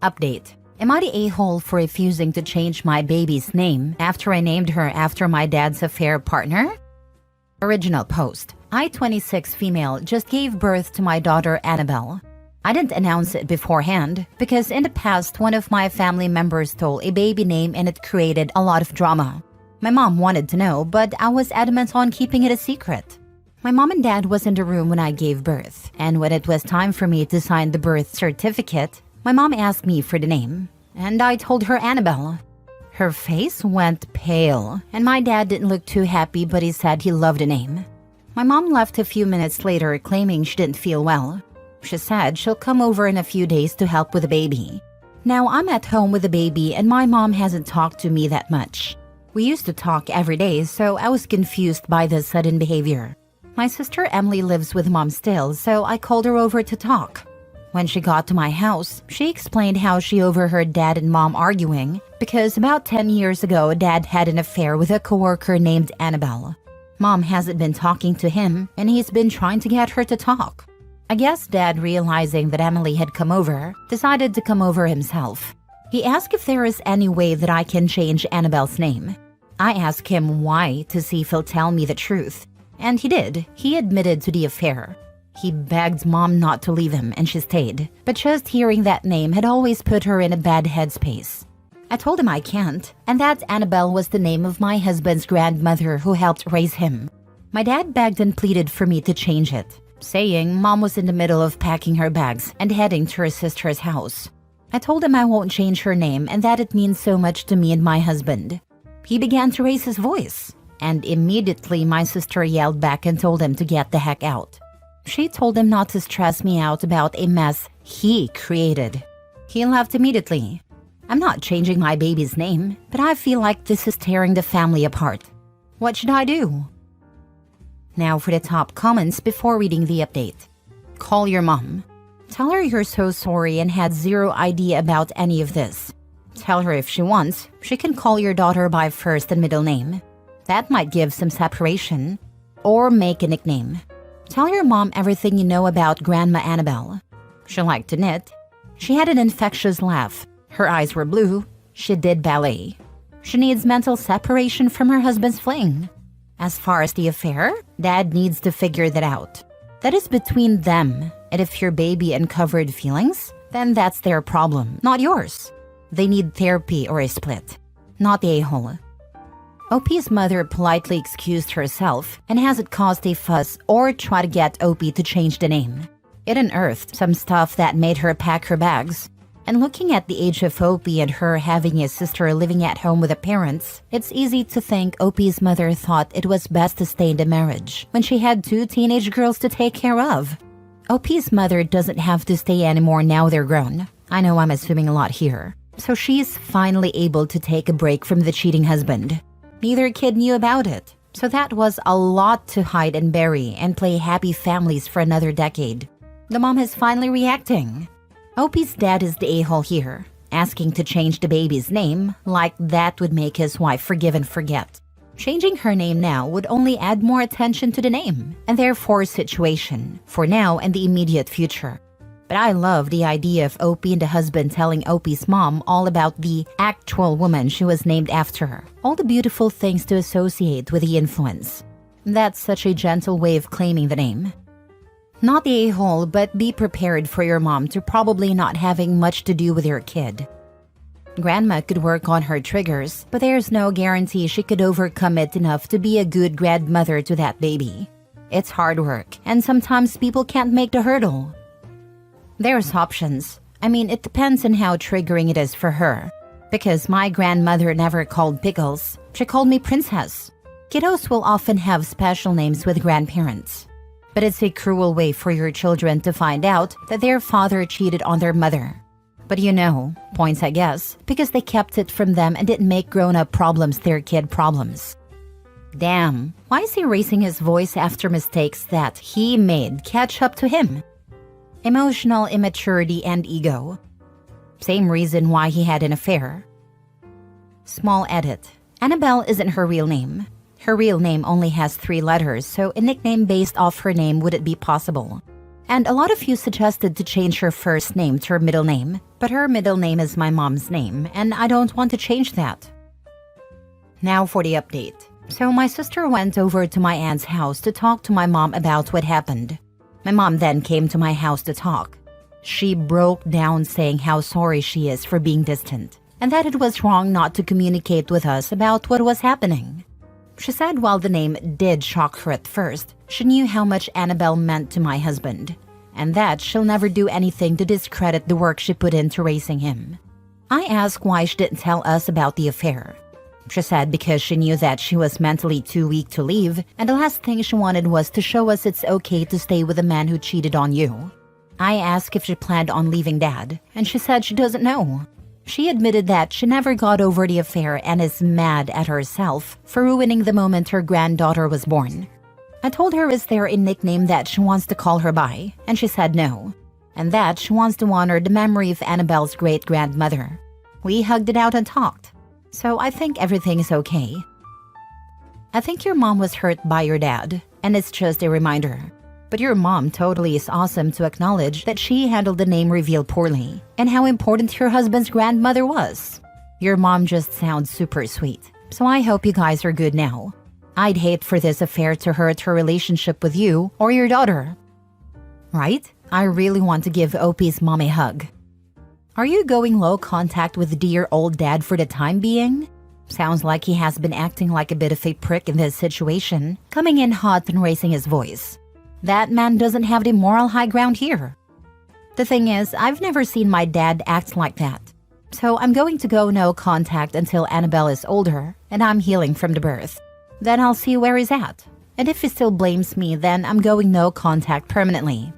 Update. Am I the a-hole for refusing to change my baby's name after I named her after my dad's affair partner? Original post. I, 26 female, just gave birth to my daughter Annabelle. I didn't announce it beforehand because in the past one of my family members stole a baby name and it created a lot of drama. My mom wanted to know, but I was adamant on keeping it a secret. My mom and dad was in the room when I gave birth, and when it was time for me to sign the birth certificate, my mom asked me for the name, and I told her Annabelle. Her face went pale, and my dad didn't look too happy, but he said he loved the name. My mom left a few minutes later claiming she didn't feel well. She said she'll come over in a few days to help with the baby. Now I'm at home with the baby and my mom hasn't talked to me that much. We used to talk every day, so I was confused by the sudden behavior. My sister Emily lives with mom still, so I called her over to talk. When she got to my house, she explained how she overheard dad and mom arguing because about 10 years ago, dad had an affair with a coworker named Annabelle. Mom hasn't been talking to him and he's been trying to get her to talk. I guess dad, realizing that Emily had come over, decided to come over himself. He asked if there is any way that I can change Annabelle's name. I asked him why to see if he'll tell me the truth. And he did. He admitted to the affair. He begged mom not to leave him and she stayed. But just hearing that name had always put her in a bad headspace. I told him I can't, and that Annabelle was the name of my husband's grandmother who helped raise him. My dad begged and pleaded for me to change it, saying mom was in the middle of packing her bags and heading to her sister's house. I told him I won't change her name and that it means so much to me and my husband. He began to raise his voice, and immediately my sister yelled back and told him to get the heck out. She told him not to stress me out about a mess he created. He left immediately. I'm not changing my baby's name, but I feel like this is tearing the family apart. What should I do? Now for the top comments before reading the update. Call your mom. Tell her you're so sorry and had zero idea about any of this. Tell her if she wants, she can call your daughter by first and middle name. That might give some separation. Or make a nickname. Tell your mom everything you know about Grandma Annabelle. She liked to knit. She had an infectious laugh. Her eyes were blue. She did ballet. She needs mental separation from her husband's fling. As far as the affair, dad needs to figure that out. That is between them, and if your baby uncovered feelings, then that's their problem, not yours. They need therapy or a split, not the a-hole. OP's mother politely excused herself and hasn't caused a fuss or try to get OP to change the name. It unearthed some stuff that made her pack her bags. And looking at the age of OP and her having a sister living at home with the parents, it's easy to think OP's mother thought it was best to stay in the marriage when she had 2 teenage girls to take care of. OP's mother doesn't have to stay anymore now they're grown. I know I'm assuming a lot here. So she's finally able to take a break from the cheating husband. Neither kid knew about it, so that was a lot to hide and bury and play happy families for another decade. The mom is finally reacting. OP's dad is the a-hole here, asking to change the baby's name like that would make his wife forgive and forget. Changing her name now would only add more attention to the name and therefore situation for now and the immediate future. But I love the idea of OP and the husband telling OP's mom all about the actual woman she was named after. All the beautiful things to associate with the influence. That's such a gentle way of claiming the name. Not the a-hole, but be prepared for your mom to probably not having much to do with your kid. Grandma could work on her triggers, but there's no guarantee she could overcome it enough to be a good grandmother to that baby. It's hard work, and sometimes people can't make the hurdle. There's options. I mean, it depends on how triggering it is for her. Because my grandmother never called Pickles, she called me Princess. Kiddos will often have special names with grandparents. But it's a cruel way for your children to find out that their father cheated on their mother. But you know, points I guess, because they kept it from them and didn't make grown-up problems their kid problems. Damn, why is he raising his voice after mistakes that he made catch up to him? Emotional immaturity and ego. Same reason why he had an affair. Small edit. Annabelle isn't her real name. Her real name only has 3 letters, so a nickname based off her name wouldn't be possible. And a lot of you suggested to change her first name to her middle name, but her middle name is my mom's name, and I don't want to change that. Now for the update. So my sister went over to my aunt's house to talk to my mom about what happened. My mom then came to my house to talk. She broke down saying how sorry she is for being distant, and that it was wrong not to communicate with us about what was happening. She said while the name did shock her at first, she knew how much Annabelle meant to my husband, and that she'll never do anything to discredit the work she put into raising him. I asked why she didn't tell us about the affair. She said because she knew that she was mentally too weak to leave, and the last thing she wanted was to show us it's okay to stay with a man who cheated on you. I asked if she planned on leaving Dad, and she said she doesn't know. She admitted that she never got over the affair and is mad at herself for ruining the moment her granddaughter was born. I told her is there a nickname that she wants to call her by, and she said no, and that she wants to honor the memory of Annabelle's great-grandmother. We hugged it out and talked, so I think everything is okay. I think your mom was hurt by your dad, and it's just a reminder. But your mom totally is awesome to acknowledge that she handled the name reveal poorly and how important your husband's grandmother was. Your mom just sounds super sweet, so I hope you guys are good now. I'd hate for this affair to hurt her relationship with you or your daughter. Right? I really want to give Opie's mom a hug. Are you going low contact with dear old dad for the time being? Sounds like he has been acting like a bit of a prick in this situation, coming in hot and raising his voice. That man doesn't have the moral high ground here. The thing is, I've never seen my dad act like that. So I'm going to go no contact until Annabelle is older and I'm healing from the birth. Then I'll see where he's at. And if he still blames me, then I'm going no contact permanently.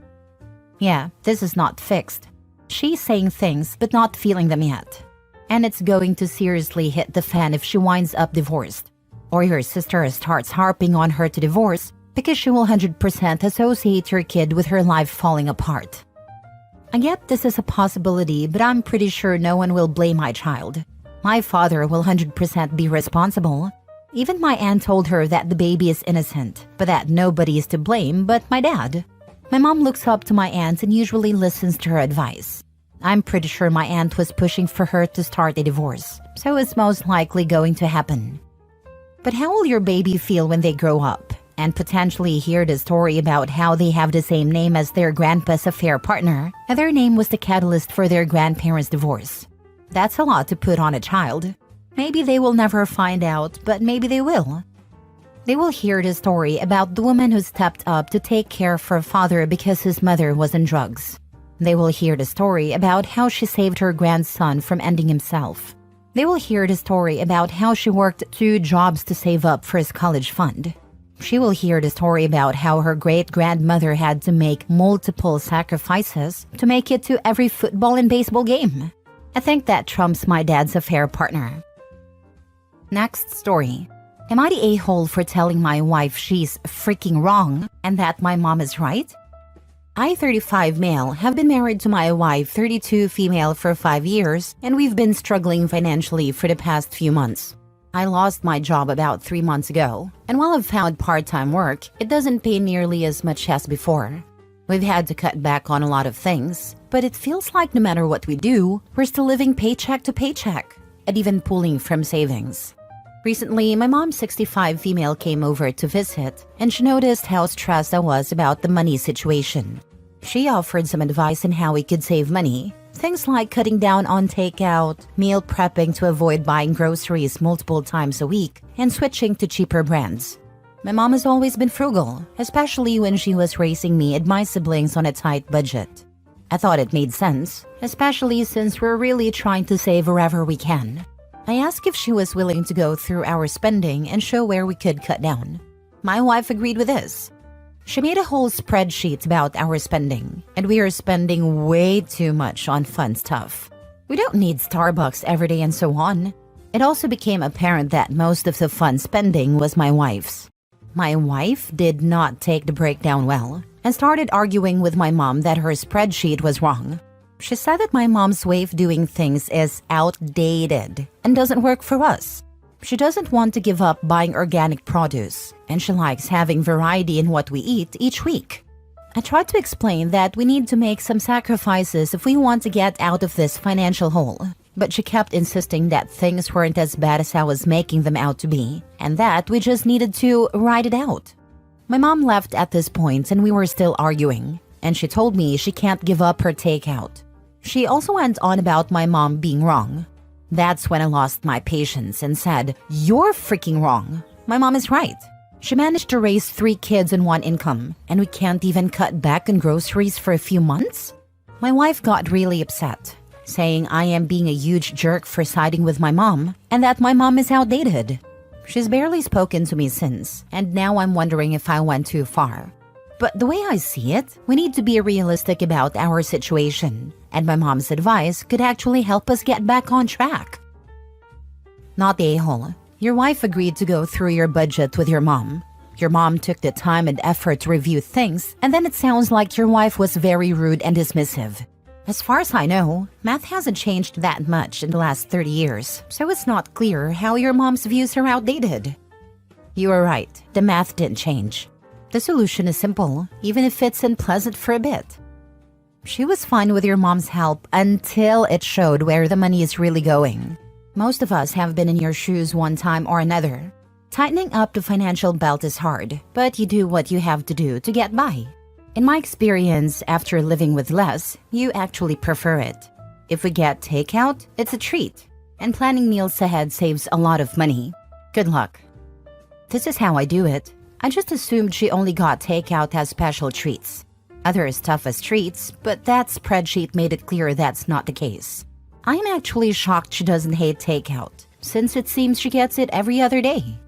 Yeah, this is not fixed. She's saying things but not feeling them yet. And it's going to seriously hit the fan if she winds up divorced. Or your sister starts harping on her to divorce because she will 100% associate your kid with her life falling apart. I get this is a possibility, but I'm pretty sure no one will blame my child. My father will 100% be responsible. Even my aunt told her that the baby is innocent, but that nobody is to blame but my dad. My mom looks up to my aunt and usually listens to her advice. I'm pretty sure my aunt was pushing for her to start a divorce, so it's most likely going to happen. But how will your baby feel when they grow up and potentially hear the story about how they have the same name as their grandpa's affair partner, and their name was the catalyst for their grandparents' divorce? That's a lot to put on a child. Maybe they will never find out, but maybe they will. They will hear the story about the woman who stepped up to take care of her father because his mother was on drugs. They will hear the story about how she saved her grandson from ending himself. They will hear the story about how she worked 2 jobs to save up for his college fund. She will hear the story about how her great-grandmother had to make multiple sacrifices to make it to every football and baseball game. I think that trumps my dad's affair partner. Next story. Am I the a-hole for telling my wife she's freaking wrong and that my mom is right? I, 35 male, have been married to my wife, 32 female, for 5 years, and we've been struggling financially for the past few months. I lost my job about 3 months ago, and while I've found part-time work, it doesn't pay nearly as much as before. We've had to cut back on a lot of things, but it feels like no matter what we do, we're still living paycheck to paycheck, and even pulling from savings. Recently, my mom, 65 female, came over to visit, and she noticed how stressed I was about the money situation. She offered some advice on how we could save money. Things like cutting down on takeout, meal prepping to avoid buying groceries multiple times a week, and switching to cheaper brands. My mom has always been frugal, especially when she was raising me and my siblings on a tight budget. I thought it made sense, especially since we're really trying to save wherever we can. I asked if she was willing to go through our spending and show where we could cut down. My wife agreed with this. She made a whole spreadsheet about our spending, and we are spending way too much on fun stuff. We don't need Starbucks every day and so on. It also became apparent that most of the fun spending was my wife's. My wife did not take the breakdown well and started arguing with my mom that her spreadsheet was wrong. She said that my mom's way of doing things is outdated and doesn't work for us. She doesn't want to give up buying organic produce, and she likes having variety in what we eat each week. I tried to explain that we need to make some sacrifices if we want to get out of this financial hole, but she kept insisting that things weren't as bad as I was making them out to be, and that we just needed to ride it out. My mom left at this point and we were still arguing, and she told me she can't give up her takeout. She also went on about my mom being wrong. That's when I lost my patience and said, "You're freaking wrong. My mom is right. She managed to raise 3 kids on one income, and we can't even cut back on groceries for a few months?" My wife got really upset, saying I am being a huge jerk for siding with my mom and that my mom is outdated. She's barely spoken to me since, and now I'm wondering if I went too far. But the way I see it, we need to be realistic about our situation, and my mom's advice could actually help us get back on track. Not the a-hole. Your wife agreed to go through your budget with your mom. Your mom took the time and effort to review things, and then it sounds like your wife was very rude and dismissive. As far as I know, math hasn't changed that much in the last 30 years, so it's not clear how your mom's views are outdated. You are right, the math didn't change. The solution is simple, even if it's unpleasant for a bit. She was fine with your mom's help until it showed where the money is really going. Most of us have been in your shoes one time or another. Tightening up the financial belt is hard, but you do what you have to do to get by. In my experience, after living with less, you actually prefer it. If we get takeout, it's a treat, and planning meals ahead saves a lot of money. Good luck. This is how I do it. I just assumed she only got takeout as special treats. Other stuff as treats, but that spreadsheet made it clear that's not the case. I'm actually shocked she doesn't hate takeout, since it seems she gets it every other day.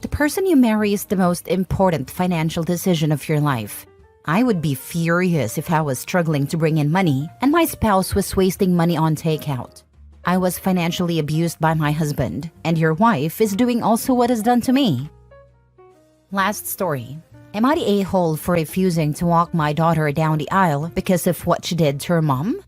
The person you marry is the most important financial decision of your life. I would be furious if I was struggling to bring in money and my spouse was wasting money on takeout. I was financially abused by my husband, and your wife is doing also what is done to me. Last story. Am I the a-hole for refusing to walk my daughter down the aisle because of what she did to her mom?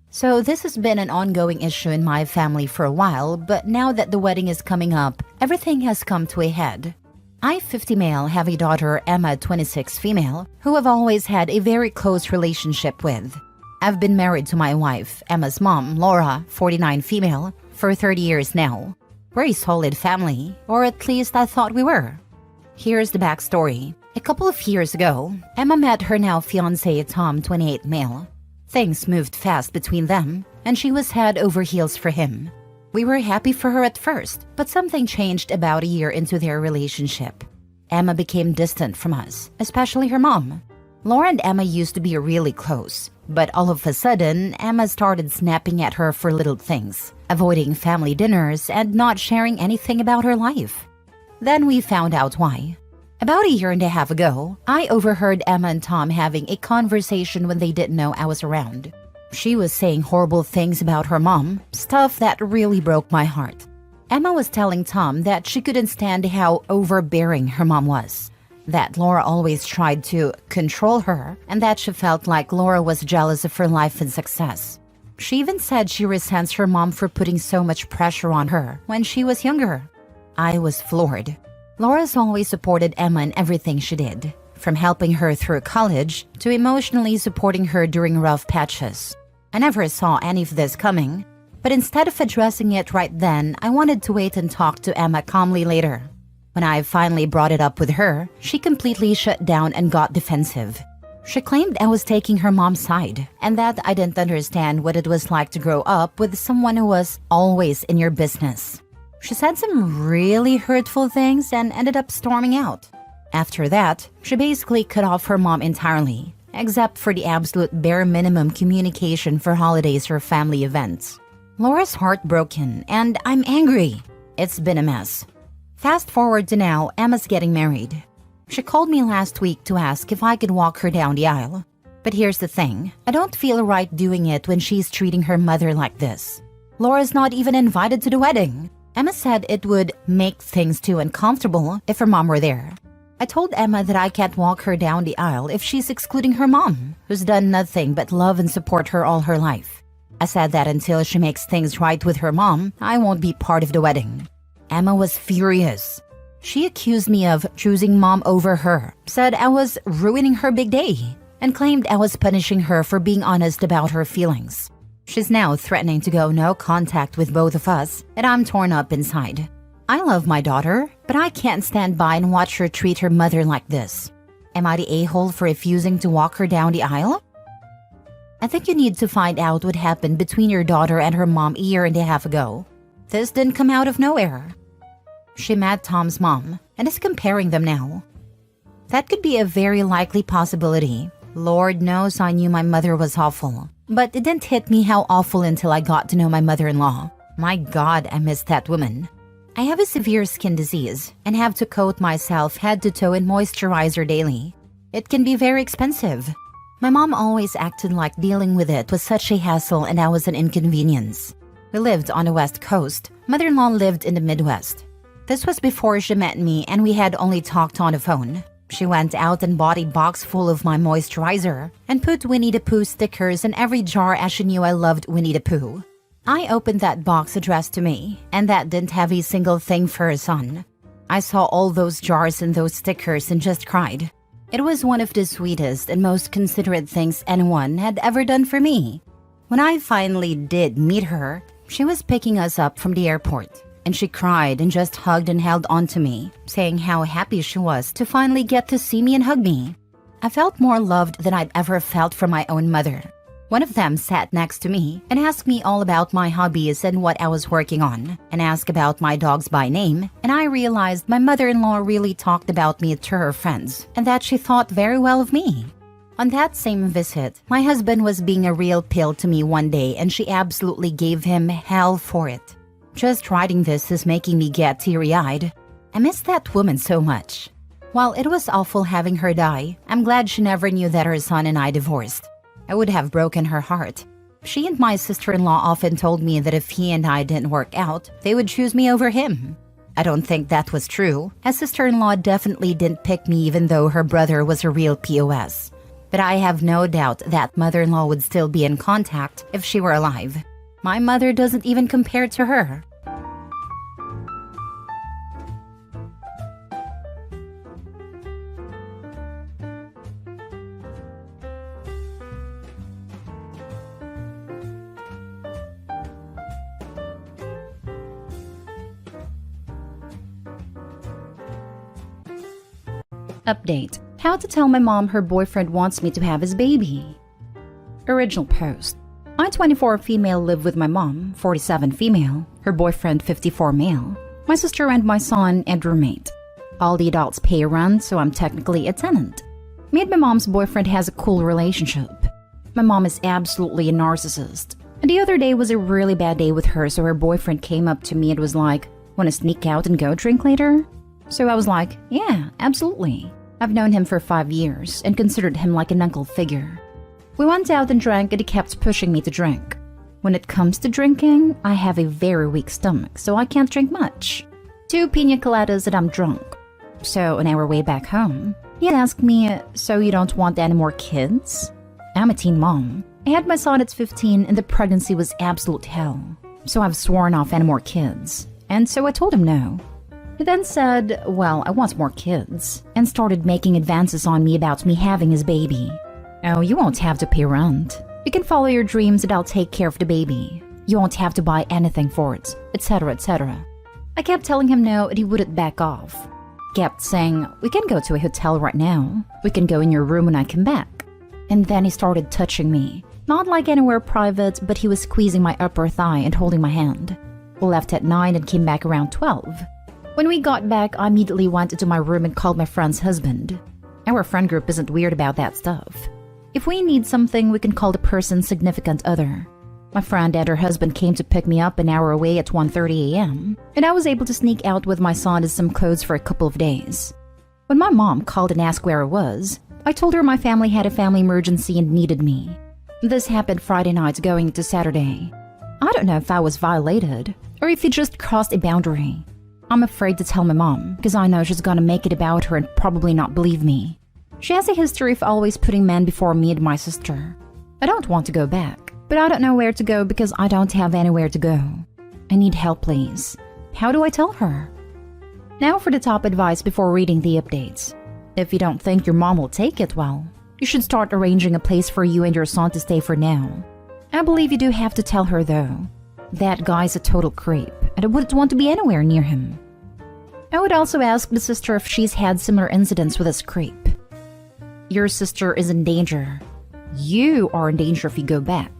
So this has been an ongoing issue in my family for a while, but now that the wedding is coming up, everything has come to a head. I, 50 male, have a daughter, Emma, 26 female, who I've always had a very close relationship with. I've been married to my wife, Emma's mom, Laura, 49 female, for 30 years now. We're a solid family, or at least I thought we were. Here's the backstory. A couple of years ago, Emma met her now fiancé, Tom, 28 male. Things moved fast between them, and she was head over heels for him. We were happy for her at first, but something changed about a year into their relationship. Emma became distant from us, especially her mom. Laura and Emma used to be really close, but all of a sudden, Emma started snapping at her for little things, avoiding family dinners and not sharing anything about her life. Then we found out why. About a year and a half ago, I overheard Emma and Tom having a conversation when they didn't know I was around. She was saying horrible things about her mom, stuff that really broke my heart. Emma was telling Tom that she couldn't stand how overbearing her mom was, that Laura always tried to control her, and that she felt like Laura was jealous of her life and success. She even said she resents her mom for putting so much pressure on her when she was younger. I was floored. Laura's always supported Emma in everything she did, from helping her through college to emotionally supporting her during rough patches. I never saw any of this coming, but instead of addressing it right then, I wanted to wait and talk to Emma calmly later. When I finally brought it up with her, she completely shut down and got defensive. She claimed I was taking her mom's side, and that I didn't understand what it was like to grow up with someone who was always in your business. She said some really hurtful things and ended up storming out. After that, she basically cut off her mom entirely, except for the absolute bare minimum communication for holidays or family events. Laura's heartbroken, and I'm angry. It's been a mess. Fast forward to now, Emma's getting married. She called me last week to ask if I could walk her down the aisle. But here's the thing, I don't feel right doing it when she's treating her mother like this. Laura's not even invited to the wedding. Emma said it would make things too uncomfortable if her mom were there. I told Emma that I can't walk her down the aisle if she's excluding her mom, who's done nothing but love and support her all her life. I said that until she makes things right with her mom, I won't be part of the wedding. Emma was furious. She accused me of choosing mom over her, said I was ruining her big day, and claimed I was punishing her for being honest about her feelings. She's now threatening to go no contact with both of us, and I'm torn up inside. I love my daughter, but I can't stand by and watch her treat her mother like this. Am I the a-hole for refusing to walk her down the aisle? I think you need to find out what happened between your daughter and her mom a year and a half ago. This didn't come out of nowhere. She met Tom's mom and is comparing them now. That could be a very likely possibility. Lord knows I knew my mother was awful, but it didn't hit me how awful until I got to know my mother-in-law. My God, I miss that woman. I have a severe skin disease and have to coat myself head to toe in moisturizer daily. It can be very expensive. My mom always acted like dealing with it was such a hassle and I was an inconvenience. We lived on the West Coast. Mother-in-law lived in the Midwest. This was before she met me and we had only talked on the phone. She went out and bought a box full of my moisturizer and put Winnie the Pooh stickers in every jar as she knew I loved Winnie the Pooh. I opened that box addressed to me, and that didn't have a single thing for her son. I saw all those jars and those stickers and just cried. It was one of the sweetest and most considerate things anyone had ever done for me. When I finally did meet her, she was picking us up from the airport, and she cried and just hugged and held on to me, saying how happy she was to finally get to see me and hug me. I felt more loved than I'd ever felt from my own mother. One of them sat next to me and asked me all about my hobbies and what I was working on, and asked about my dogs by name, and I realized my mother-in-law really talked about me to her friends, and that she thought very well of me. On that same visit, my husband was being a real pill to me one day and she absolutely gave him hell for it. Just writing this is making me get teary-eyed. I miss that woman so much. While it was awful having her die, I'm glad she never knew that her son and I divorced. I would have broken her heart. She and my sister-in-law often told me that if he and I didn't work out, they would choose me over him. I don't think that was true, as sister-in-law definitely didn't pick me even though her brother was a real POS. But I have no doubt that mother-in-law would still be in contact if she were alive. My mother doesn't even compare to her. Update: how to tell my mom her boyfriend wants me to have his baby. Original post: I, 24 female, live with my mom, 47 female, her boyfriend, 54 male, my sister and my son and roommate. All the adults pay rent, so I'm technically a tenant. Me and my mom's boyfriend has a cool relationship. My mom is absolutely a narcissist. And the other day was a really bad day with her, so her boyfriend came up to me and was like, "Wanna sneak out and go drink later?" So I was like, "Yeah, absolutely." I've known him for 5 years and considered him like an uncle figure. We went out and drank and he kept pushing me to drink. When it comes to drinking, I have a very weak stomach, so I can't drink much. 2 pina coladas and I'm drunk. So on our way back home, he asked me, "So you don't want any more kids?" I'm a teen mom. I had my son at 15 and the pregnancy was absolute hell. So I've sworn off any more kids. And so I told him no. He then said, "Well, I want more kids," and started making advances on me about me having his baby. "Oh, you won't have to pay rent. You can follow your dreams and I'll take care of the baby. You won't have to buy anything for it," etc., etc. I kept telling him no and he wouldn't back off. Kept saying, "We can go to a hotel right now. We can go in your room when I come back." And then he started touching me. Not like anywhere private, but he was squeezing my upper thigh and holding my hand. We left at 9 and came back around 12. When we got back, I immediately went into my room and called my friend's husband. Our friend group isn't weird about that stuff. If we need something, we can call the person's significant other. My friend and her husband came to pick me up an hour away at 1:30 a.m., and I was able to sneak out with my son and some clothes for a couple of days. When my mom called and asked where I was, I told her my family had a family emergency and needed me. This happened Friday night going into Saturday. I don't know if I was violated, or if he just crossed a boundary. I'm afraid to tell my mom, because I know she's gonna make it about her and probably not believe me. She has a history of always putting men before me and my sister. I don't want to go back, but I don't know where to go because I don't have anywhere to go. I need help, please. How do I tell her? Now for the top advice before reading the updates. If you don't think your mom will take it well, you should start arranging a place for you and your son to stay for now. I believe you do have to tell her though. That guy's a total creep, and I wouldn't want to be anywhere near him. I would also ask the sister if she's had similar incidents with this creep. Your sister is in danger. You are in danger if you go back.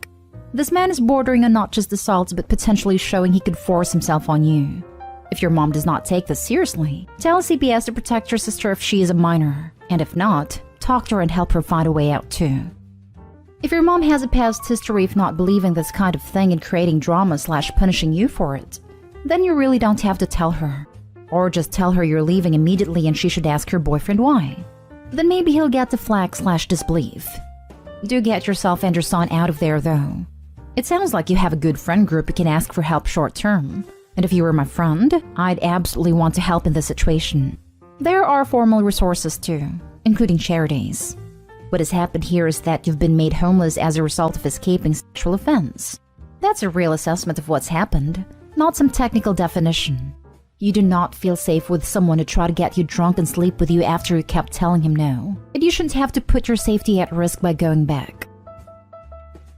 This man is bordering on not just assault, but potentially showing he could force himself on you. If your mom does not take this seriously, tell CPS to protect your sister if she is a minor, and if not, talk to her and help her find a way out too. If your mom has a past history of not believing this kind of thing and creating drama/punishing you for it, then you really don't have to tell her. Or just tell her you're leaving immediately and she should ask her boyfriend why. Then maybe he'll get the flag/disbelief. Do get yourself and your son out of there though. It sounds like you have a good friend group you can ask for help short term. And if you were my friend, I'd absolutely want to help in this situation. There are formal resources too, including charities. What has happened here is that you've been made homeless as a result of escaping sexual offense. That's a real assessment of what's happened, not some technical definition. You do not feel safe with someone who tried to get you drunk and sleep with you after you kept telling him no. And you shouldn't have to put your safety at risk by going back.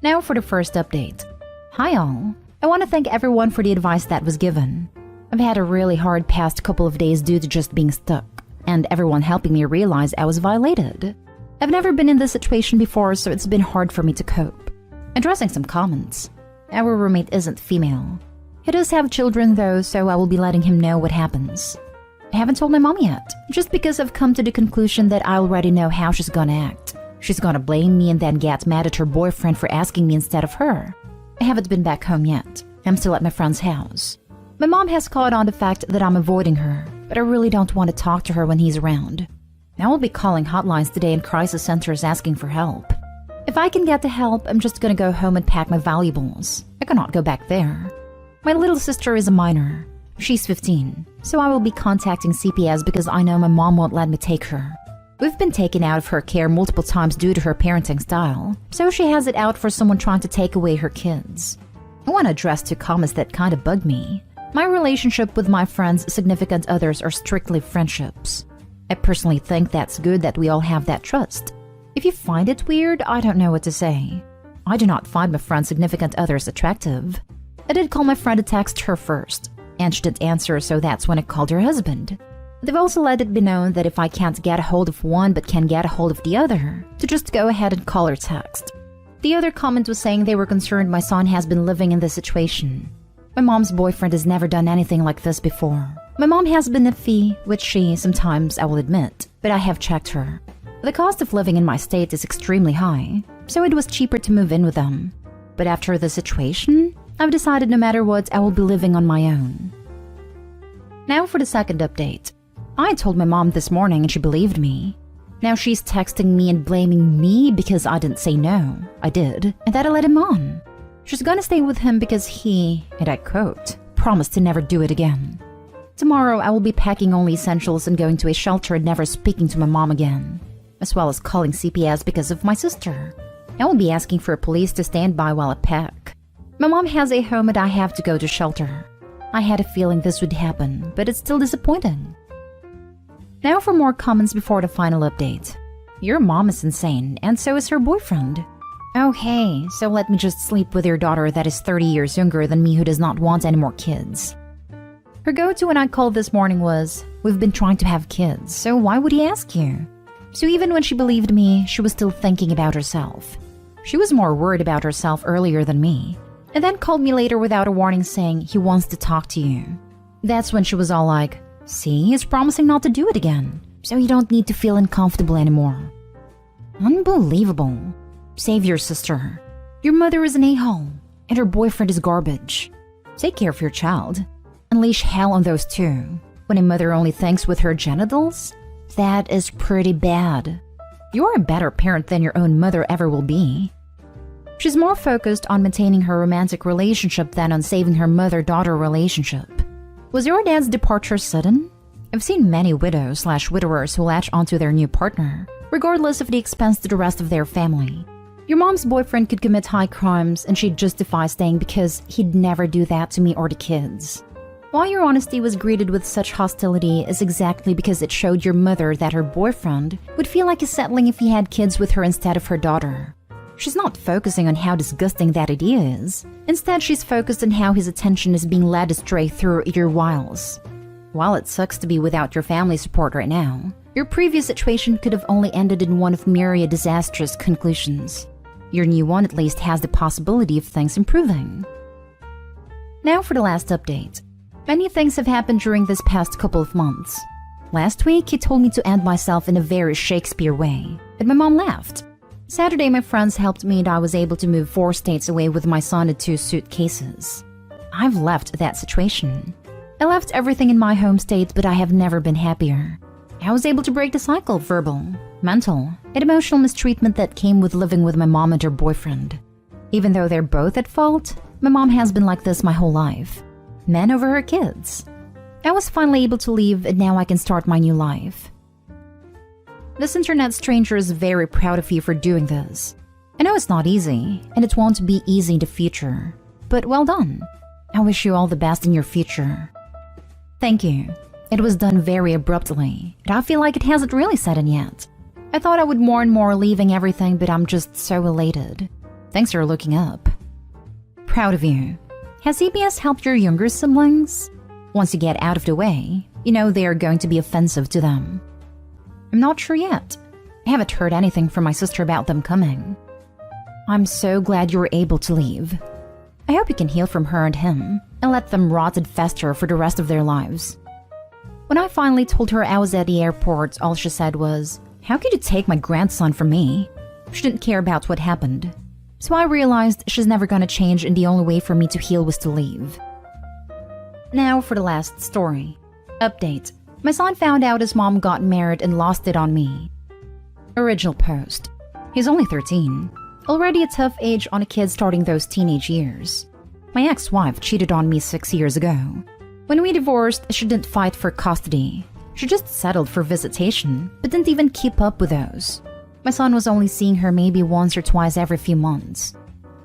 Now for the first update. Hi all. I want to thank everyone for the advice that was given. I've had a really hard past couple of days due to just being stuck, and everyone helping me realize I was violated. I've never been in this situation before, so it's been hard for me to cope. Addressing some comments. Our roommate isn't female. He does have children though, so I will be letting him know what happens. I haven't told my mom yet, just because I've come to the conclusion that I already know how she's gonna act. She's gonna blame me and then get mad at her boyfriend for asking me instead of her. I haven't been back home yet. I'm still at my friend's house. My mom has caught on the fact that I'm avoiding her, but I really don't want to talk to her when he's around. I will be calling hotlines today and crisis centers asking for help. If I can get the help, I'm just gonna go home and pack my valuables. I cannot go back there. My little sister is a minor. She's 15, so I will be contacting CPS because I know my mom won't let me take her. We've been taken out of her care multiple times due to her parenting style, so she has it out for someone trying to take away her kids. I want to address two comments that kind of bug me. My relationship with my friends' significant others are strictly friendships. I personally think that's good that we all have that trust. If you find it weird, I don't know what to say. I do not find my friend's significant others attractive. I did call my friend to text her first, and she didn't answer, so that's when I called her husband. They've also let it be known that if I can't get a hold of one but can get a hold of the other, to just go ahead and call or text. The other comment was saying they were concerned my son has been living in this situation. My mom's boyfriend has never done anything like this before. My mom has been iffy, which she, sometimes, I will admit, but I have checked her. The cost of living in my state is extremely high, so it was cheaper to move in with them. But after the situation, I've decided no matter what, I will be living on my own. Now for the second update. I told my mom this morning and she believed me. Now she's texting me and blaming me because I didn't say no. I did, and that I led him on. She's gonna stay with him because he, and I quote, promised to never do it again. Tomorrow I will be packing only essentials and going to a shelter and never speaking to my mom again, as well as calling CPS because of my sister. I will be asking for police to stand by while I pack. My mom has a home and I have to go to shelter. I had a feeling this would happen, but it's still disappointing. Now for more comments before the final update. Your mom is insane, and so is her boyfriend. Okay, so let me just sleep with your daughter that is 30 years younger than me who does not want any more kids. Her go-to when I called this morning was, we've been trying to have kids, so why would he ask you? So even when she believed me, she was still thinking about herself. She was more worried about herself earlier than me, and then called me later without a warning saying he wants to talk to you. That's when she was all like, see, he's promising not to do it again, so you don't need to feel uncomfortable anymore. Unbelievable. Save your sister. Your mother is an a-hole, and her boyfriend is garbage. Take care of your child. Unleash hell on those two. When a mother only thinks with her genitals? That is pretty bad. You're a better parent than your own mother ever will be. She's more focused on maintaining her romantic relationship than on saving her mother-daughter relationship. Was your dad's departure sudden? I've seen many widows/widowers who latch onto their new partner, regardless of the expense to the rest of their family. Your mom's boyfriend could commit high crimes and she'd justify staying because he'd never do that to me or the kids. Why your honesty was greeted with such hostility is exactly because it showed your mother that her boyfriend would feel like he's settling if he had kids with her instead of her daughter. She's not focusing on how disgusting that idea is. Instead, she's focused on how his attention is being led astray through your wiles. While it sucks to be without your family support right now, your previous situation could have only ended in one of myriad disastrous conclusions. Your new one at least has the possibility of things improving. Now for the last update. Many things have happened during this past couple of months. Last week, he told me to end myself in a very Shakespeare way, and my mom laughed. Saturday, my friends helped me and I was able to move 4 states away with my son and 2 suitcases. I've left that situation. I left everything in my home state, but I have never been happier. I was able to break the cycle of verbal, mental, and emotional mistreatment that came with living with my mom and her boyfriend. Even though they're both at fault, my mom has been like this my whole life. Men over her kids. I was finally able to leave and now I can start my new life. This internet stranger is very proud of you for doing this. I know it's not easy, and it won't be easy in the future. But well done. I wish you all the best in your future. Thank you. It was done very abruptly, and I feel like it hasn't really set in yet. I thought I would more and more leaving everything, but I'm just so elated. Thanks for looking up. Proud of you. Has EBS helped your younger siblings? Once you get out of the way, you know they are going to be offensive to them. I'm not sure yet. I haven't heard anything from my sister about them coming. I'm so glad you were able to leave. I hope you can heal from her and him, and let them rot and fester for the rest of their lives. When I finally told her I was at the airport, all she said was, "How could you take my grandson from me?" She didn't care about what happened. So I realized she's never gonna change and the only way for me to heal was to leave. Now for the last story. Update. My son found out his mom got married and lost it on me. Original post. He's only 13. Already a tough age on a kid starting those teenage years. My ex-wife cheated on me 6 years ago. When we divorced, she didn't fight for custody. She just settled for visitation, but didn't even keep up with those. My son was only seeing her maybe once or twice every few months.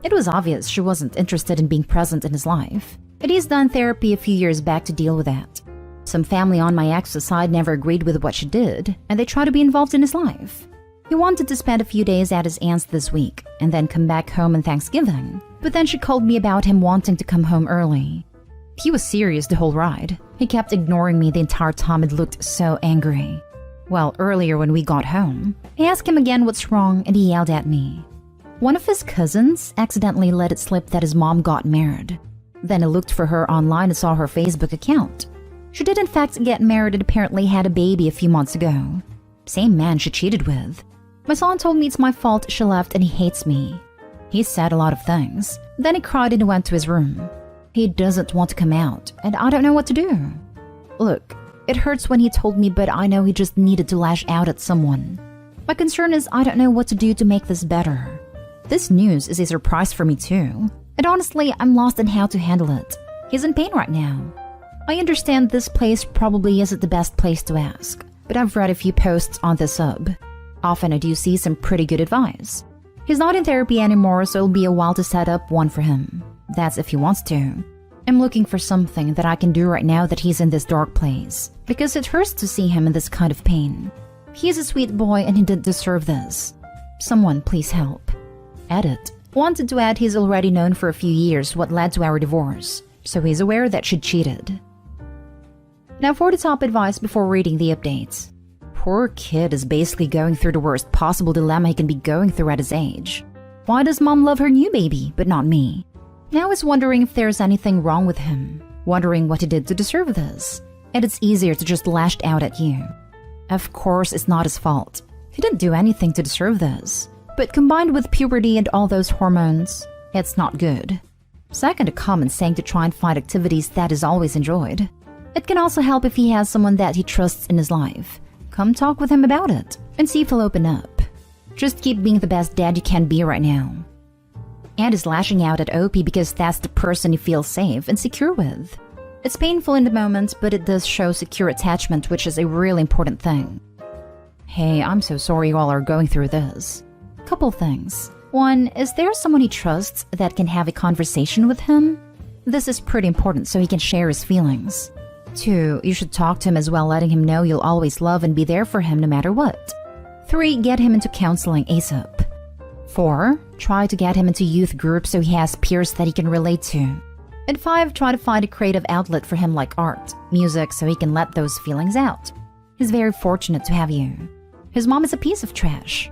It was obvious she wasn't interested in being present in his life, and he's done therapy a few years back to deal with that. Some family on my ex's side never agreed with what she did, and they tried to be involved in his life. He wanted to spend a few days at his aunt's this week, and then come back home on Thanksgiving, but then she called me about him wanting to come home early. He was serious the whole ride. He kept ignoring me the entire time and looked so angry. Well, earlier when we got home, I asked him again what's wrong and he yelled at me. One of his cousins accidentally let it slip that his mom got married. Then I looked for her online and saw her Facebook account. She did in fact get married and apparently had a baby a few months ago. Same man she cheated with. My son told me it's my fault she left and he hates me. He said a lot of things. Then he cried and went to his room. He doesn't want to come out, and I don't know what to do. Look, it hurts when he told me, but I know he just needed to lash out at someone. My concern is I don't know what to do to make this better. This news is a surprise for me too, and honestly, I'm lost in how to handle it. He's in pain right now. I understand this place probably isn't the best place to ask, but I've read a few posts on this sub. Often I do see some pretty good advice. He's not in therapy anymore, so it'll be a while to set up one for him. That's if he wants to. I'm looking for something that I can do right now that he's in this dark place, because it hurts to see him in this kind of pain. He's a sweet boy and he didn't deserve this. Someone please help. Edit. Wanted to add he's already known for a few years what led to our divorce, so he's aware that she cheated. Now for the top advice before reading the updates. Poor kid is basically going through the worst possible dilemma he can be going through at his age. Why does mom love her new baby, but not me? Now he's wondering if there's anything wrong with him, wondering what he did to deserve this, and it's easier to just lash out at you. Of course, it's not his fault. He didn't do anything to deserve this, but combined with puberty and all those hormones, it's not good. Second, a common saying to try and find activities that is always enjoyed. It can also help if he has someone that he trusts in his life. Come talk with him about it, and see if he'll open up. Just keep being the best dad you can be right now. And is lashing out at OP because that's the person you feel safe and secure with. It's painful in the moment, but it does show secure attachment, which is a really important thing. Hey, I'm so sorry you all are going through this. Couple things. One, is there someone he trusts that can have a conversation with him? This is pretty important so he can share his feelings. 2. You should talk to him as well, letting him know you'll always love and be there for him no matter what. 3. Get him into counseling ASAP. 4. Try to get him into youth groups so he has peers that he can relate to. And 5. Try to find a creative outlet for him like art, music, so he can let those feelings out. He's very fortunate to have you. His mom is a piece of trash.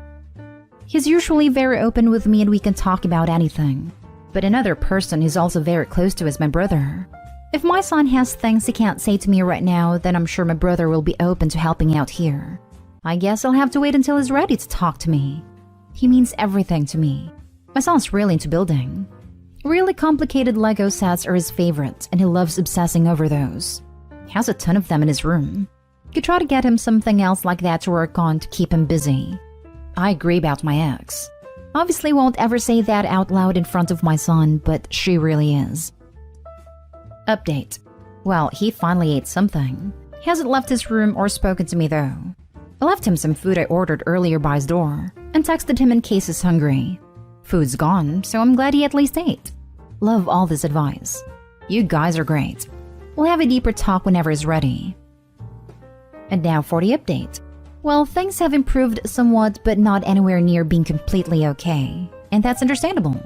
He's usually very open with me and we can talk about anything. But another person he's also very close to is my brother. If my son has things he can't say to me right now, then I'm sure my brother will be open to helping out here. I guess I'll have to wait until he's ready to talk to me. He means everything to me. My son's really into building. Really complicated Lego sets are his favorite, and he loves obsessing over those. He has a ton of them in his room. Could try to get him something else like that to work on to keep him busy. I agree about my ex. Obviously won't ever say that out loud in front of my son, but she really is. Update. Well, he finally ate something. He hasn't left his room or spoken to me though. I left him some food I ordered earlier by his door and texted him in case he's hungry. Food's gone, so I'm glad he at least ate. Love all this advice. You guys are great. We'll have a deeper talk whenever he's ready. And now for the update. Well, things have improved somewhat, but not anywhere near being completely okay. And that's understandable.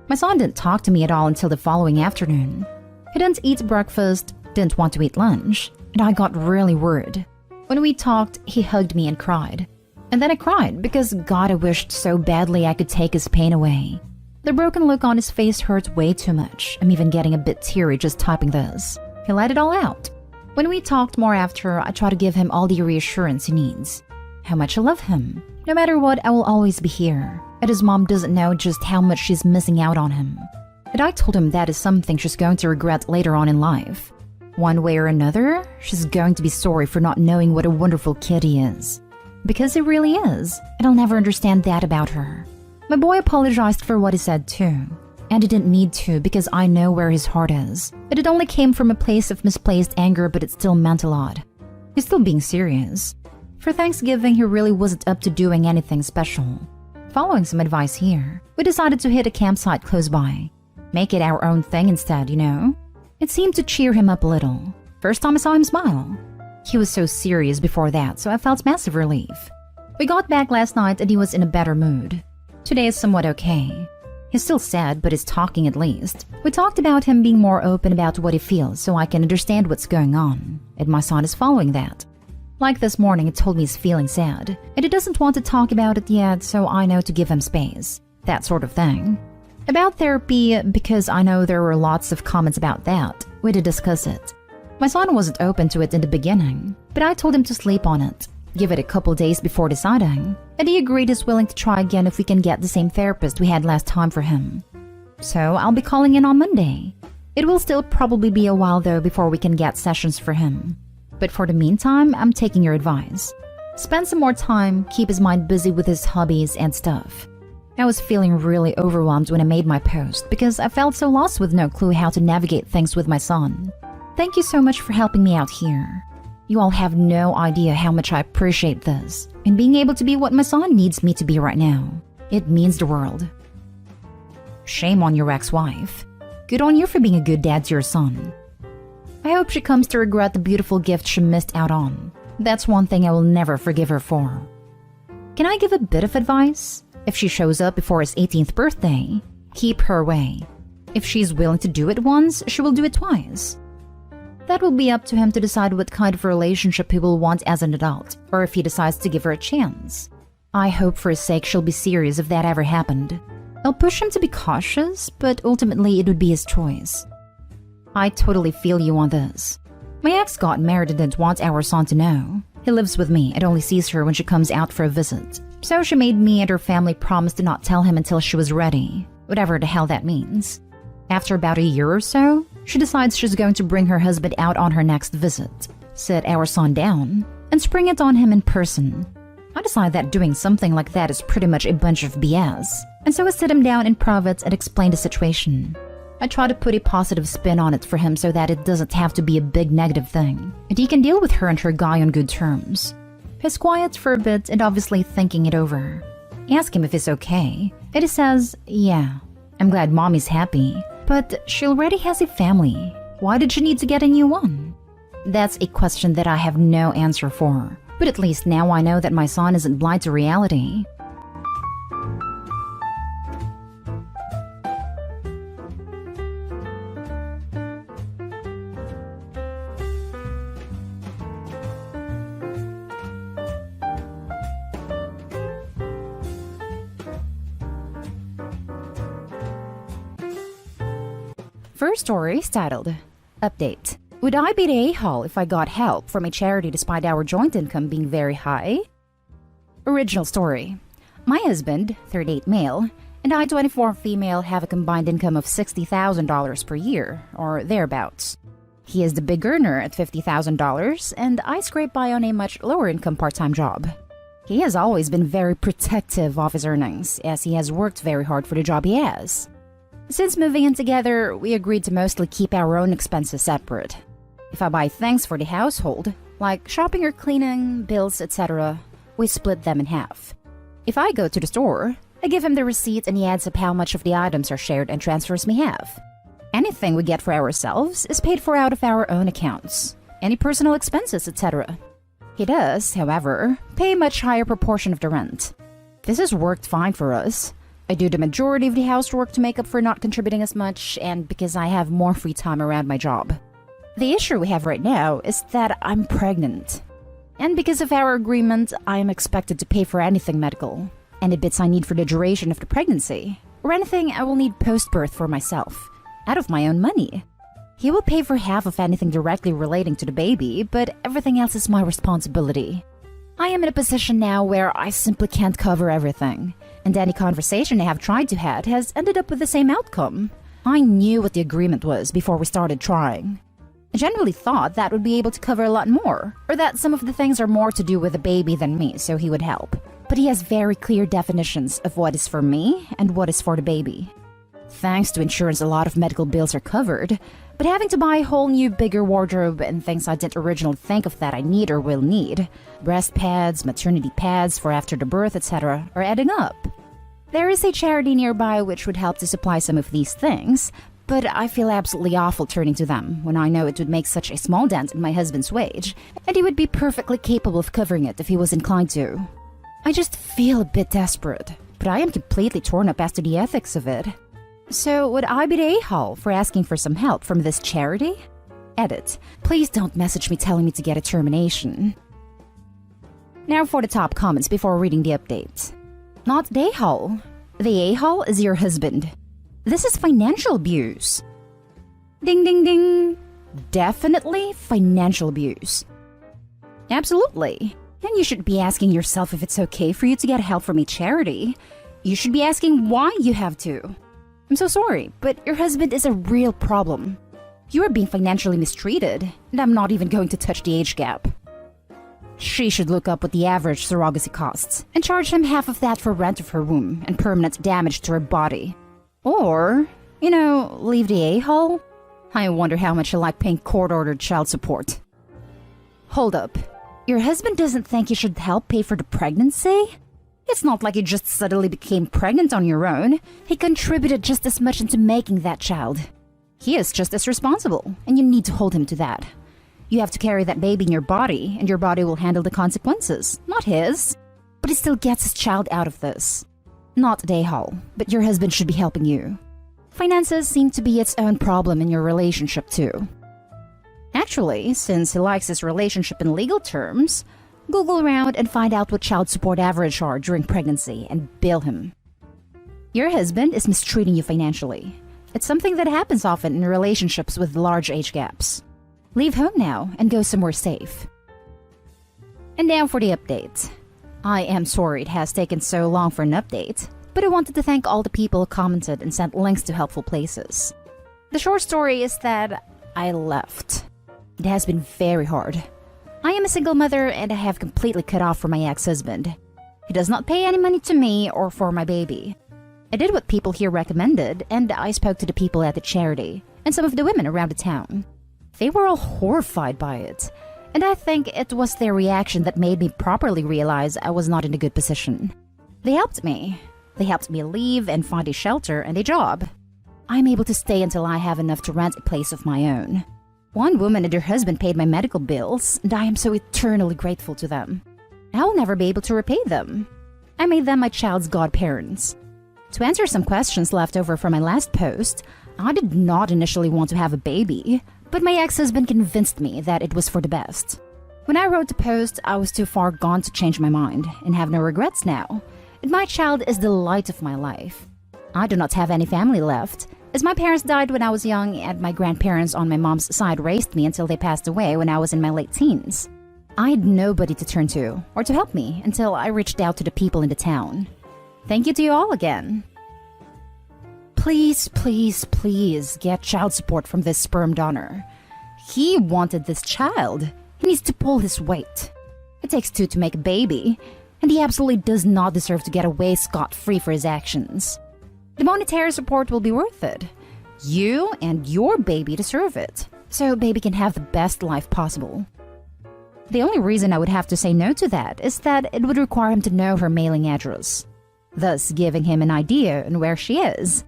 My son didn't talk to me at all until the following afternoon. He didn't eat breakfast, didn't want to eat lunch, and I got really worried. When we talked, he hugged me and cried. And then I cried because God, I wished so badly I could take his pain away. The broken look on his face hurt way too much. I'm even getting a bit teary just typing this. He let it all out. When we talked more after, I tried to give him all the reassurance he needs. How much I love him. No matter what, I will always be here. And his mom doesn't know just how much she's missing out on him. And I told him that is something she's going to regret later on in life. One way or another, she's going to be sorry for not knowing what a wonderful kid he is. Because he really is, and I'll never understand that about her. My boy apologized for what he said too. And he didn't need to because I know where his heart is. It only came from a place of misplaced anger, but it still meant a lot. He's still being serious. For Thanksgiving, he really wasn't up to doing anything special. Following some advice here, we decided to hit a campsite close by. Make it our own thing instead, you know? It seemed to cheer him up a little. First time I saw him smile. He was so serious before that, so I felt massive relief. We got back last night and he was in a better mood. Today is somewhat okay. He's still sad, but is talking at least. We talked about him being more open about what he feels so I can understand what's going on. And my son is following that. Like this morning, he told me he's feeling sad. And he doesn't want to talk about it yet, so I know to give him space. That sort of thing. About therapy, because I know there were lots of comments about that, we did discuss it. My son wasn't open to it in the beginning, but I told him to sleep on it. Give it a couple days before deciding, and he agreed he's willing to try again if we can get the same therapist we had last time for him. So I'll be calling in on Monday. It will still probably be a while though before we can get sessions for him. But for the meantime, I'm taking your advice. Spend some more time, keep his mind busy with his hobbies and stuff. I was feeling really overwhelmed when I made my post because I felt so lost with no clue how to navigate things with my son. Thank you so much for helping me out here. You all have no idea how much I appreciate this and being able to be what my son needs me to be right now. It means the world. Shame on your ex-wife. Good on you for being a good dad to your son. I hope she comes to regret the beautiful gift she missed out on. That's one thing I will never forgive her for. Can I give a bit of advice? If she shows up before his 18th birthday, keep her away. If she's willing to do it once, she will do it twice. That will be up to him to decide what kind of relationship he will want as an adult, or if he decides to give her a chance. I hope for his sake she'll be serious if that ever happened. I'll push him to be cautious, but ultimately it would be his choice. I totally feel you on this. My ex got married and didn't want our son to know. He lives with me and only sees her when she comes out for a visit. So she made me and her family promise to not tell him until she was ready, whatever the hell that means. After about a year or so, she decides she's going to bring her husband out on her next visit, sit our son down, and spring it on him in person. I decide that doing something like that is pretty much a bunch of BS, and so I sit him down in private and explain the situation. I try to put a positive spin on it for him so that it doesn't have to be a big negative thing, and he can deal with her and her guy on good terms. He's quiet for a bit and obviously thinking it over. I ask him if he's okay, and he says, yeah. I'm glad mommy's happy. But she already has a family. Why did she need to get a new one? That's a question that I have no answer for. But at least now I know that my son isn't blind to reality. First story is titled, Update. Would I be the a-hole if I got help from a charity despite our joint income being very high? Original story. My husband, 38 male, and I, 24 female, have a combined income of $60,000 per year, or thereabouts. He is the big earner at $50,000, and I scrape by on a much lower income part-time job. He has always been very protective of his earnings, as he has worked very hard for the job he has. Since moving in together, we agreed to mostly keep our own expenses separate. If I buy things for the household, like shopping or cleaning, bills, etc., we split them in half. If I go to the store, I give him the receipt and he adds up how much of the items are shared and transfers me half. Anything we get for ourselves is paid for out of our own accounts, any personal expenses, etc. He does, however, pay a much higher proportion of the rent. This has worked fine for us. I do the majority of the housework to make up for not contributing as much, and because I have more free time around my job. The issue we have right now is that I'm pregnant. And because of our agreement, I am expected to pay for anything medical, any bits I need for the duration of the pregnancy, or anything I will need post-birth for myself, out of my own money. He will pay for half of anything directly relating to the baby, but everything else is my responsibility. I am in a position now where I simply can't cover everything, and any conversation I have tried to have has ended up with the same outcome. I knew what the agreement was before we started trying. I generally thought that would be able to cover a lot more, or that some of the things are more to do with the baby than me, so he would help. But he has very clear definitions of what is for me and what is for the baby. Thanks to insurance, a lot of medical bills are covered, but having to buy a whole new bigger wardrobe and things I didn't originally think of that I need or will need, breast pads, maternity pads for after the birth, etc., are adding up. There is a charity nearby which would help to supply some of these things, but I feel absolutely awful turning to them when I know it would make such a small dent in my husband's wage, and he would be perfectly capable of covering it if he was inclined to. I just feel a bit desperate, but I am completely torn up as to the ethics of it. So would I be the a-hole for asking for some help from this charity? Edit. Please don't message me telling me to get a termination. Now for the top comments before reading the update. Not the a-hole. The a-hole is your husband. This is financial abuse. Ding ding ding. Definitely financial abuse. Absolutely. And you should be asking yourself if it's okay for you to get help from a charity. You should be asking why you have to. I'm so sorry, but your husband is a real problem. You are being financially mistreated, and I'm not even going to touch the age gap. She should look up what the average surrogacy costs and charge him half of that for rent of her womb and permanent damage to her body. Or, leave the a-hole? I wonder how much you like paying court-ordered child support. Hold up. Your husband doesn't think you should help pay for the pregnancy? It's not like you just suddenly became pregnant on your own. He contributed just as much into making that child. He is just as responsible, and you need to hold him to that. You have to carry that baby in your body, and your body will handle the consequences, not his. But he still gets his child out of this. Not the a-hole, but your husband should be helping you. Finances seem to be its own problem in your relationship too. Actually, since he likes his relationship in legal terms, Google around and find out what child support average are during pregnancy and bill him. Your husband is mistreating you financially. It's something that happens often in relationships with large age gaps. Leave home now and go somewhere safe. And now for the update. I am sorry it has taken so long for an update, but I wanted to thank all the people who commented and sent links to helpful places. The short story is that I left. It has been very hard. I am a single mother and I have completely cut off from my ex-husband. He does not pay any money to me or for my baby. I did what people here recommended, and I spoke to the people at the charity and some of the women around the town. They were all horrified by it, and I think it was their reaction that made me properly realize I was not in a good position. They helped me. They helped me leave and find a shelter and a job. I'm able to stay until I have enough to rent a place of my own. One woman and her husband paid my medical bills, and I am so eternally grateful to them. I will never be able to repay them. I made them my child's godparents. To answer some questions left over from my last post, I did not initially want to have a baby, but my ex-husband convinced me that it was for the best. When I wrote the post, I was too far gone to change my mind and have no regrets now. And my child is the light of my life. I do not have any family left, as my parents died when I was young and my grandparents on my mom's side raised me until they passed away when I was in my late teens. I had nobody to turn to or to help me until I reached out to the people in the town. Thank you to you all again. Please, please, please get child support from this sperm donor. He wanted this child. He needs to pull his weight. It takes two to make a baby, and he absolutely does not deserve to get away scot-free for his actions. The monetary support will be worth it. You and your baby deserve it, so baby can have the best life possible. The only reason I would have to say no to that is that it would require him to know her mailing address, thus giving him an idea on where she is.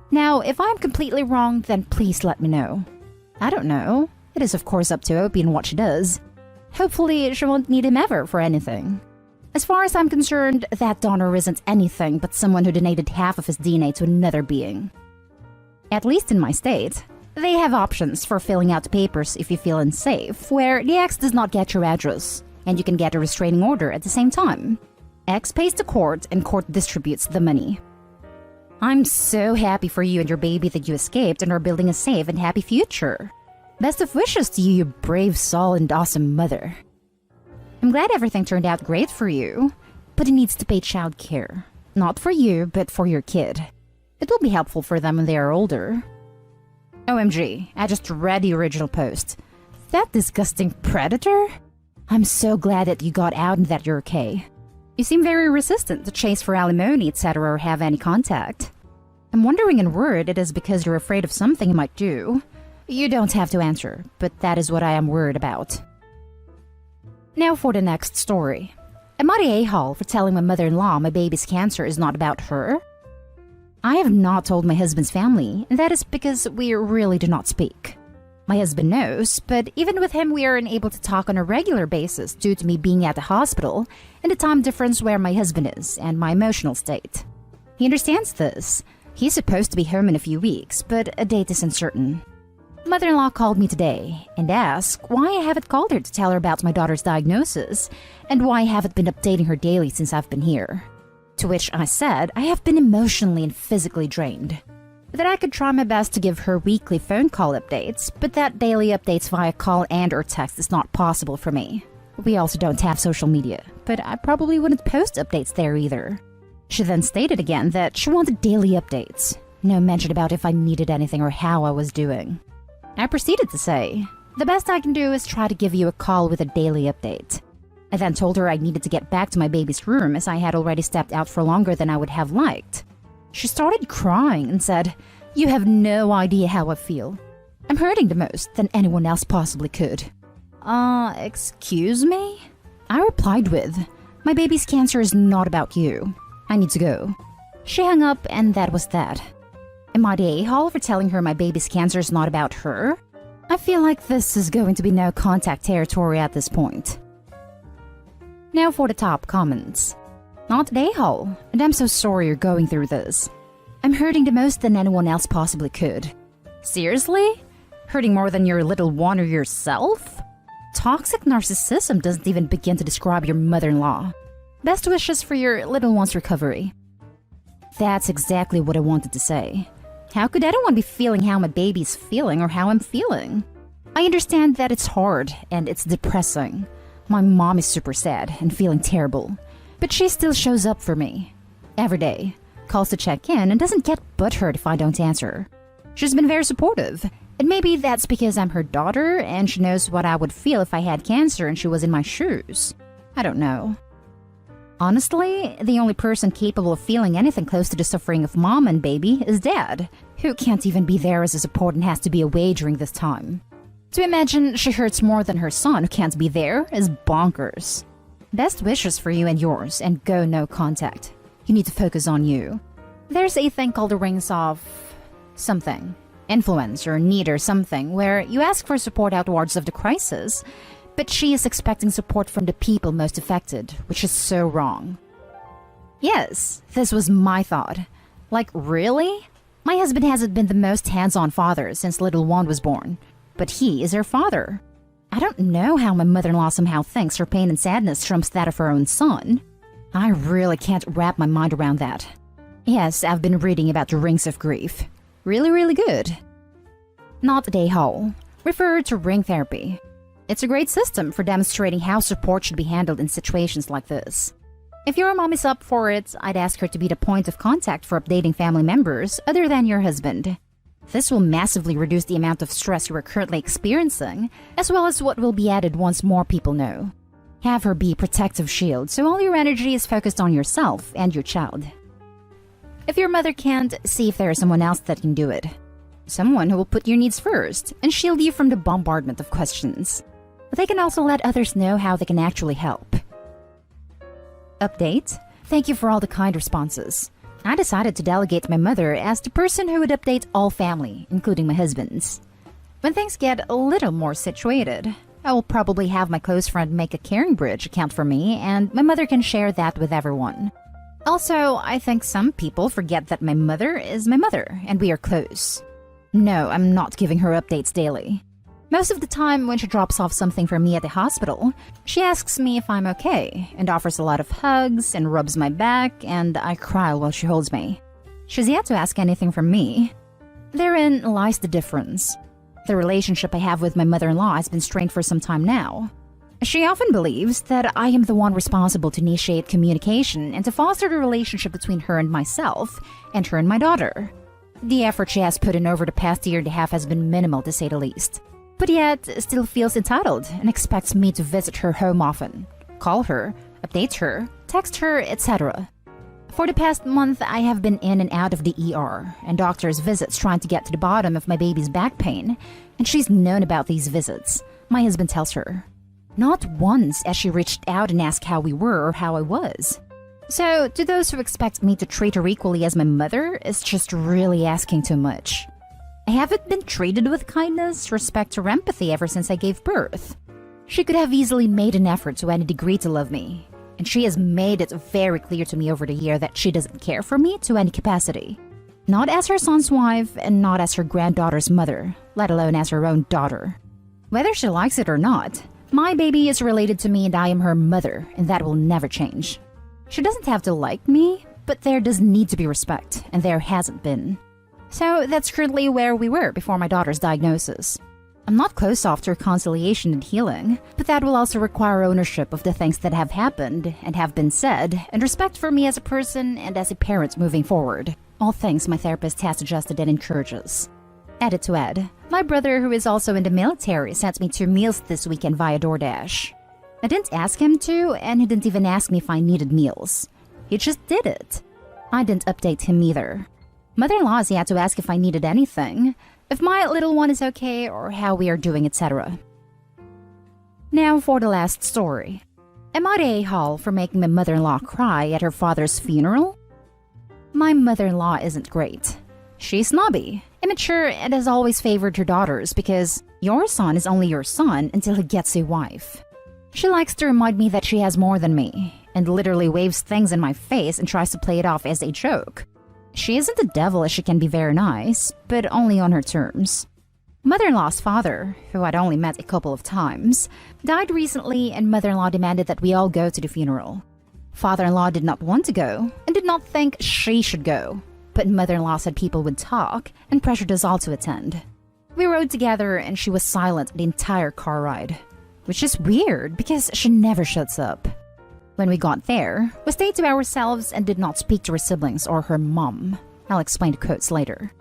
Now, if I'm completely wrong, then please let me know. I don't know. It is of course up to Opie and what she does. Hopefully, she won't need him ever for anything. As far as I'm concerned, that donor isn't anything but someone who donated half of his DNA to another being. At least in my state, they have options for filling out papers if you feel unsafe, where the ex does not get your address, and you can get a restraining order at the same time. Ex pays to court, and court distributes the money. I'm so happy for you and your baby that you escaped and are building a safe and happy future. Best of wishes to you, you brave soul and awesome mother. I'm glad everything turned out great for you, but it needs to pay child care. Not for you, but for your kid. It will be helpful for them when they are older. OMG, I just read the original post. That disgusting predator? I'm so glad that you got out and that you're okay. You seem very resistant to chase for alimony, etc. or have any contact. I'm wondering in word it is because you're afraid of something he might do. You don't have to answer, but that is what I am worried about. Now for the next story. Am I the a-hole for telling my mother-in-law my baby's cancer is not about her? I have not told my husband's family, and that is because we really do not speak. My husband knows, but even with him we are unable to talk on a regular basis due to me being at the hospital and the time difference where my husband is and my emotional state. He understands this. He's supposed to be home in a few weeks, but a date is uncertain. Mother-in-law called me today and asked why I haven't called her to tell her about my daughter's diagnosis and why I haven't been updating her daily since I've been here. To which I said I have been emotionally and physically drained. That I could try my best to give her weekly phone call updates, but that daily updates via call and or text is not possible for me. We also don't have social media, but I probably wouldn't post updates there either. She then stated again that she wanted daily updates. No mention about if I needed anything or how I was doing. I proceeded to say, the best I can do is try to give you a call with a daily update. I then told her I needed to get back to my baby's room as I had already stepped out for longer than I would have liked. She started crying and said, "You have no idea how I feel. I'm hurting the most than anyone else possibly could." Excuse me? I replied with, "My baby's cancer is not about you. I need to go." She hung up and that was that. Am I the a-hole for telling her my baby's cancer is not about her? I feel like this is going to be no contact territory at this point. Now for the top comments. Not the a-hole, and I'm so sorry you're going through this. I'm hurting the most than anyone else possibly could. Seriously? Hurting more than your little one or yourself? Toxic narcissism doesn't even begin to describe your mother-in-law. Best wishes for your little one's recovery. That's exactly what I wanted to say. How could anyone be feeling how my baby's feeling or how I'm feeling? I understand that it's hard and it's depressing. My mom is super sad and feeling terrible, but she still shows up for me. Every day, calls to check in and doesn't get butthurt if I don't answer. She's been very supportive, and maybe that's because I'm her daughter and she knows what I would feel if I had cancer and she was in my shoes. I don't know. Honestly, the only person capable of feeling anything close to the suffering of mom and baby is dad, who can't even be there as a support and has to be away during this time. To imagine she hurts more than her son who can't be there is bonkers. Best wishes for you and yours, and go no contact. You need to focus on you. There's a thing called the rings of something, influence or need or something, where you ask for support outwards of the crisis, but she is expecting support from the people most affected, which is so wrong. Yes, this was my thought. Like, really? My husband hasn't been the most hands-on father since little Juan was born, but he is her father. I don't know how my mother-in-law somehow thinks her pain and sadness trumps that of her own son. I really can't wrap my mind around that. Yes, I've been reading about the rings of grief. Really, really good. Not a day hole. Refer to ring therapy. It's a great system for demonstrating how support should be handled in situations like this. If your mom is up for it, I'd ask her to be the point of contact for updating family members other than your husband. This will massively reduce the amount of stress you are currently experiencing, as well as what will be added once more people know. Have her be a protective shield so all your energy is focused on yourself and your child. If your mother can't, see if there is someone else that can do it. Someone who will put your needs first and shield you from the bombardment of questions. But they can also let others know how they can actually help. Update. Thank you for all the kind responses. I decided to delegate my mother as the person who would update all family, including my husband's. When things get a little more situated, I will probably have my close friend make a Caring Bridge account for me, and my mother can share that with everyone. Also, I think some people forget that my mother is my mother, and we are close. No, I'm not giving her updates daily. Most of the time when she drops off something for me at the hospital, she asks me if I'm okay, and offers a lot of hugs and rubs my back, and I cry while she holds me. She's yet to ask anything from me. Therein lies the difference. The relationship I have with my mother-in-law has been strained for some time now. She often believes that I am the one responsible to initiate communication and to foster the relationship between her and myself, and her and my daughter. The effort she has put in over the past year and a half has been minimal, to say the least. But yet, still feels entitled and expects me to visit her home often, call her, update her, text her, etc. For the past month, I have been in and out of the ER and doctor's visits trying to get to the bottom of my baby's back pain, and she's known about these visits, my husband tells her. Not once has she reached out and asked how we were or how I was. So, to those who expect me to treat her equally as my mother, is just really asking too much. I haven't been treated with kindness, respect, or empathy ever since I gave birth. She could have easily made an effort to any degree to love me, and she has made it very clear to me over the year that she doesn't care for me to any capacity. Not as her son's wife, and not as her granddaughter's mother, let alone as her own daughter. Whether she likes it or not, my baby is related to me and I am her mother, and that will never change. She doesn't have to like me, but there does need to be respect, and there hasn't been. So that's currently where we were before my daughter's diagnosis. I'm not close off to reconciliation and healing, but that will also require ownership of the things that have happened and have been said, and respect for me as a person and as a parent moving forward. All things my therapist has suggested and encourages. Edit to add, my brother, who is also in the military, sent me 2 meals this weekend via DoorDash. I didn't ask him to, and he didn't even ask me if I needed meals. He just did it. I didn't update him either. Mother-in-law has yet to ask if I needed anything, if my little one is okay, or how we are doing, etc. Now for the last story. Am I the a-hole for making my mother-in-law cry at her father's funeral? My mother-in-law isn't great. She's snobby, immature, and has always favored her daughters because your son is only your son until he gets a wife. She likes to remind me that she has more than me, and literally waves things in my face and tries to play it off as a joke. She isn't the devil as she can be very nice, but only on her terms. Mother-in-law's father, who I'd only met a couple of times, died recently, and mother-in-law demanded that we all go to the funeral. Father-in-law did not want to go and did not think she should go, but mother-in-law said people would talk and pressured us all to attend. We rode together and she was silent the entire car ride, which is weird because she never shuts up. When we got there, we stayed to ourselves and did not speak to her siblings or her mom. I'll explain the quotes later.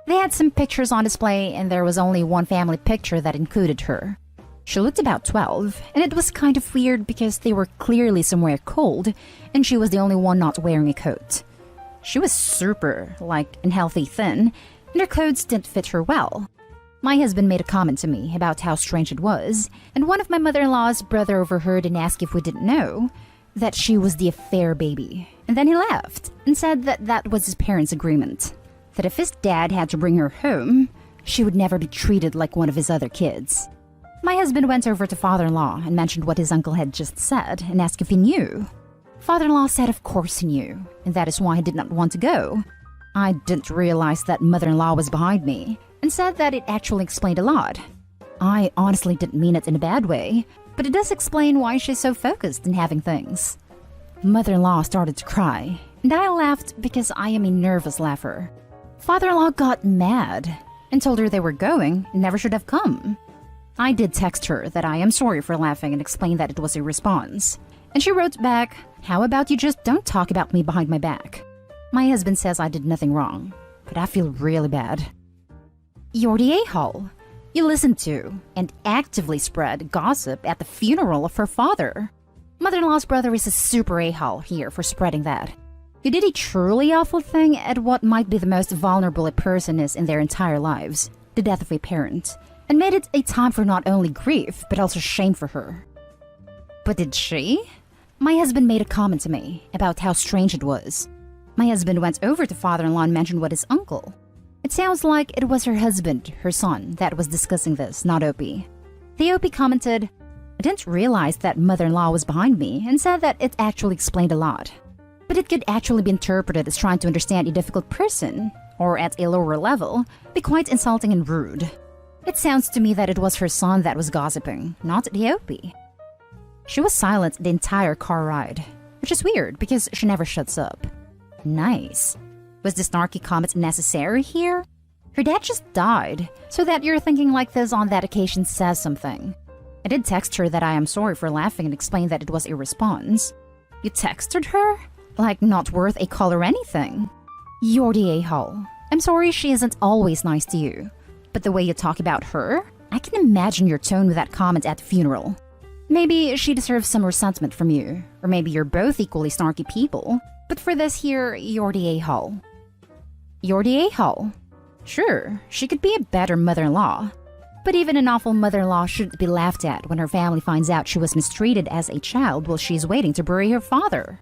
They had some pictures on display and there was only one family picture that included her. She looked about 12, and it was kind of weird because they were clearly somewhere cold and she was the only one not wearing a coat. She was super, unhealthy thin, and her clothes didn't fit her well. My husband made a comment to me about how strange it was, and one of my mother-in-law's brother overheard and asked if we didn't know that she was the affair baby, and then he laughed and said that that was his parents' agreement. that if his dad had to bring her home, she would never be treated like one of his other kids. My husband went over to father-in-law and mentioned what his uncle had just said and asked if he knew. Father-in-law said of course he knew, and that is why he did not want to go. I didn't realize that mother-in-law was behind me and said that it actually explained a lot. I honestly didn't mean it in a bad way, but it does explain why she's so focused in having things. Mother-in-law started to cry, and I laughed because I am a nervous laugher. Father-in-law got mad and told her they were going and never should have come. I did text her that I am sorry for laughing and explained that it was a response. And she wrote back, "How about you just don't talk about me behind my back?" My husband says I did nothing wrong, but I feel really bad. You're the a-hole. You listened to and actively spread gossip at the funeral of her father. Mother-in-law's brother is a super a-hole here for spreading that. You did a truly awful thing at what might be the most vulnerable a person is in their entire lives, the death of a parent, and made it a time for not only grief, but also shame for her. But did she? My husband made a comment to me about how strange it was. My husband went over to father-in-law and mentioned what his uncle. It sounds like it was her husband, her son, that was discussing this, not Opie. The Opie commented, "I didn't realize that mother-in-law was behind me," and said that it actually explained a lot. But it could actually be interpreted as trying to understand a difficult person, or at a lower level, be quite insulting and rude. It sounds to me that it was her son that was gossiping, not the Opie. She was silent the entire car ride, which is weird because she never shuts up. Nice. Was the snarky comment necessary here? Her dad just died, so that you're thinking like this on that occasion says something. I did text her that I am sorry for laughing and explained that it was a response. You texted her? Like not worth a call or anything. You're the a-hole. I'm sorry she isn't always nice to you. But the way you talk about her, I can imagine your tone with that comment at the funeral. Maybe she deserves some resentment from you, or maybe you're both equally snarky people. But for this here, you're the a-hole. You're the a-hole. Sure, she could be a better mother-in-law. But even an awful mother-in-law shouldn't be laughed at when her family finds out she was mistreated as a child while she's waiting to bury her father.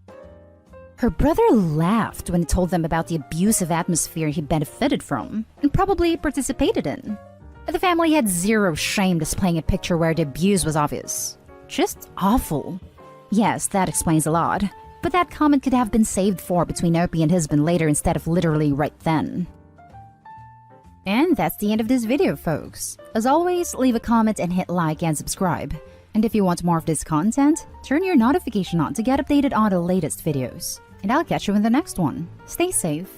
Her brother laughed when he told them about the abusive atmosphere he benefited from and probably participated in. The family had zero shame displaying a picture where the abuse was obvious. Just awful. Yes, that explains a lot. But that comment could have been saved for between Opie and husband later instead of literally right then. And that's the end of this video, folks. As always, leave a comment and hit like and subscribe. And if you want more of this content, turn your notification on to get updated on the latest videos. And I'll catch you in the next one. Stay safe.